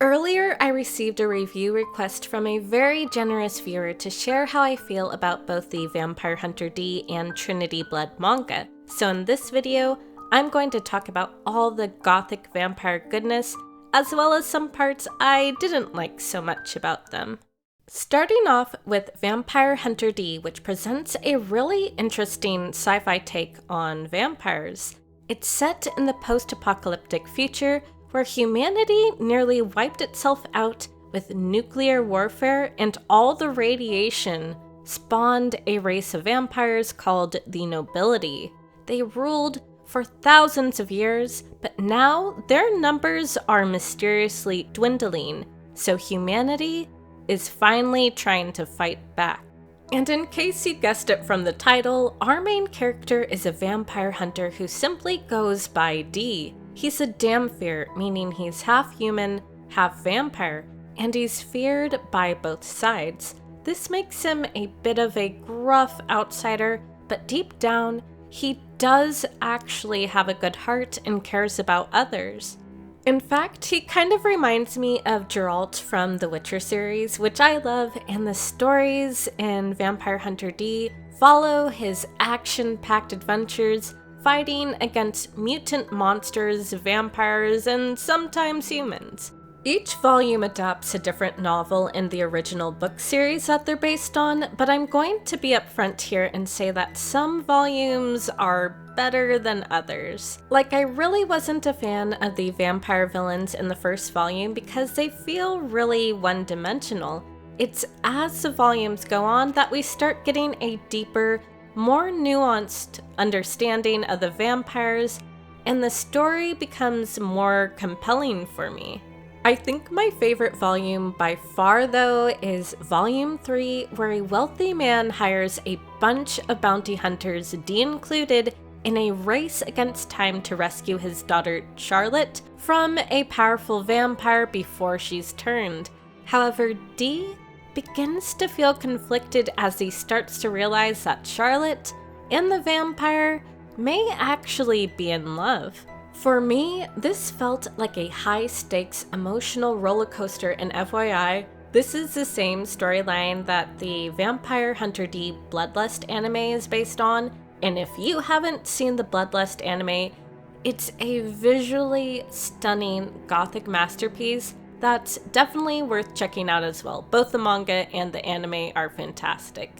Earlier, I received a review request from a very generous viewer to share how I feel about both the Vampire Hunter D and Trinity Blood manga. So in this video, I'm going to talk about all the gothic vampire goodness, as well as some parts I didn't like so much about them. Starting off with Vampire Hunter D, which presents a really interesting sci-fi take on vampires. It's set in the post-apocalyptic future, where humanity nearly wiped itself out with nuclear warfare, and all the radiation spawned a race of vampires called the Nobility. They ruled for thousands of years, but now their numbers are mysteriously dwindling, so humanity is finally trying to fight back. And in case you guessed it from the title, our main character is a vampire hunter who simply goes by D. He's a Vampyre, meaning he's half human, half vampire, and he's feared by both sides. This makes him a bit of a gruff outsider, but deep down, he does actually have a good heart and cares about others. In fact, he kind of reminds me of Geralt from the Witcher series, which I love, and the stories in Vampire Hunter D follow his action-packed adventures, fighting against mutant monsters, vampires, and sometimes humans. Each volume adapts a different novel in the original book series that they're based on, but I'm going to be upfront here and say that some volumes are better than others. Like, I really wasn't a fan of the vampire villains in the first volume because they feel really one-dimensional. It's as the volumes go on that we start getting a deeper, more nuanced understanding of the vampires, and the story becomes more compelling for me. I think my favorite volume by far, though, is Volume 3, where a wealthy man hires a bunch of bounty hunters, D included, in a race against time to rescue his daughter Charlotte from a powerful vampire before she's turned. However, D begins to feel conflicted as he starts to realize that Charlotte and the vampire may actually be in love. For me, this felt like a high-stakes emotional roller coaster, and FYI, this is the same storyline that the Vampire Hunter D Bloodlust anime is based on, and if you haven't seen the Bloodlust anime, it's a visually stunning gothic masterpiece that's definitely worth checking out as well. Both the manga and the anime are fantastic.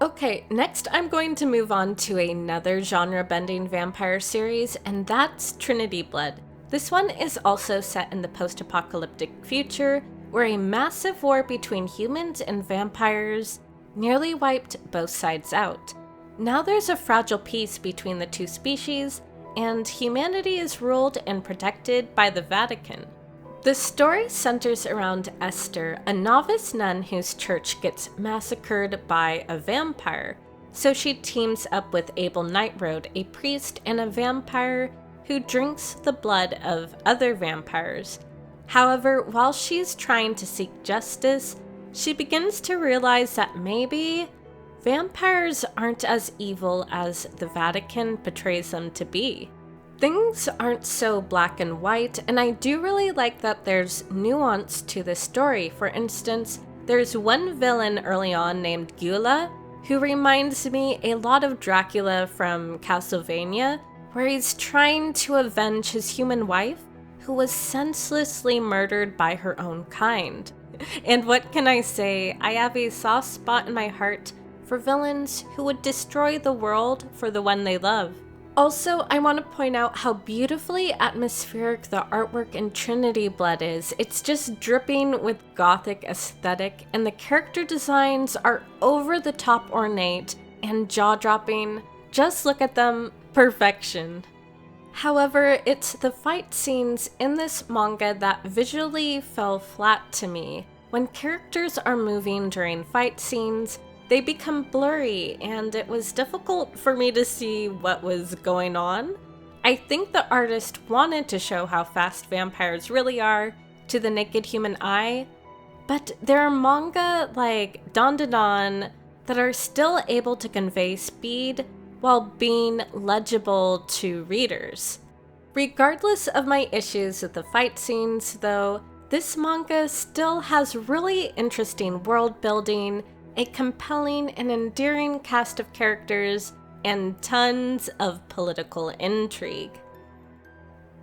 Okay, next I'm going to move on to another genre-bending vampire series, and that's Trinity Blood. This one is also set in the post-apocalyptic future, where a massive war between humans and vampires nearly wiped both sides out. Now there's a fragile peace between the two species, and humanity is ruled and protected by the Vatican. The story centers around Esther, a novice nun whose church gets massacred by a vampire, so she teams up with Abel Nightroad, a priest and a vampire who drinks the blood of other vampires. However, while she's trying to seek justice, she begins to realize that maybe vampires aren't as evil as the Vatican portrays them to be. Things aren't so black and white, and I do really like that there's nuance to the story. For instance, there's one villain early on named Gula, who reminds me a lot of Dracula from Castlevania, where he's trying to avenge his human wife, who was senselessly murdered by her own kind. And what can I say? I have a soft spot in my heart for villains who would destroy the world for the one they love. Also, I want to point out how beautifully atmospheric the artwork in Trinity Blood is. It's just dripping with gothic aesthetic, and the character designs are over-the-top ornate and jaw-dropping. Just look at them, perfection. However, it's the fight scenes in this manga that visually fell flat to me. When characters are moving during fight scenes, they become blurry, and it was difficult for me to see what was going on. I think the artist wanted to show how fast vampires really are to the naked human eye, but there are manga like Dandadan that are still able to convey speed while being legible to readers. Regardless of my issues with the fight scenes, though, this manga still has really interesting world building, a compelling and endearing cast of characters, and tons of political intrigue.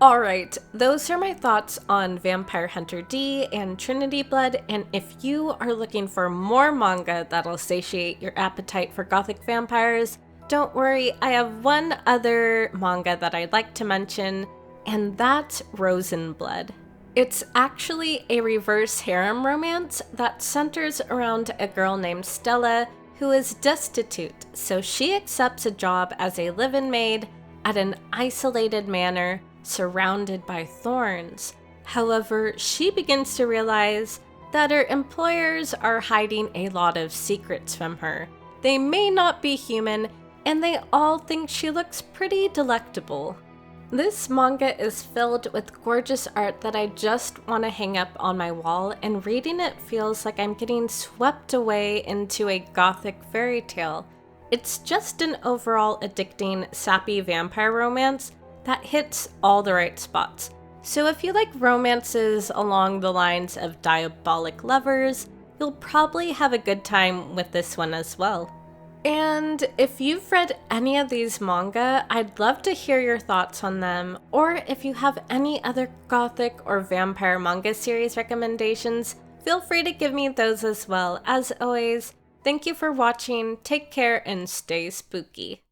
Alright, those are my thoughts on Vampire Hunter D and Trinity Blood, and if you are looking for more manga that'll satiate your appetite for gothic vampires, don't worry, I have one other manga that I'd like to mention, and that's Rosen Blood. It's actually a reverse harem romance that centers around a girl named Stella who is destitute, so she accepts a job as a live-in maid at an isolated manor surrounded by thorns. However, she begins to realize that her employers are hiding a lot of secrets from her. They may not be human, and they all think she looks pretty delectable. This manga is filled with gorgeous art that I just want to hang up on my wall, and reading it feels like I'm getting swept away into a gothic fairy tale. It's just an overall addicting, sappy vampire romance that hits all the right spots. So if you like romances along the lines of diabolic lovers, you'll probably have a good time with this one as well. And if you've read any of these manga, I'd love to hear your thoughts on them, or if you have any other gothic or vampire manga series recommendations, feel free to give me those as well. As always, thank you for watching, take care, and stay spooky.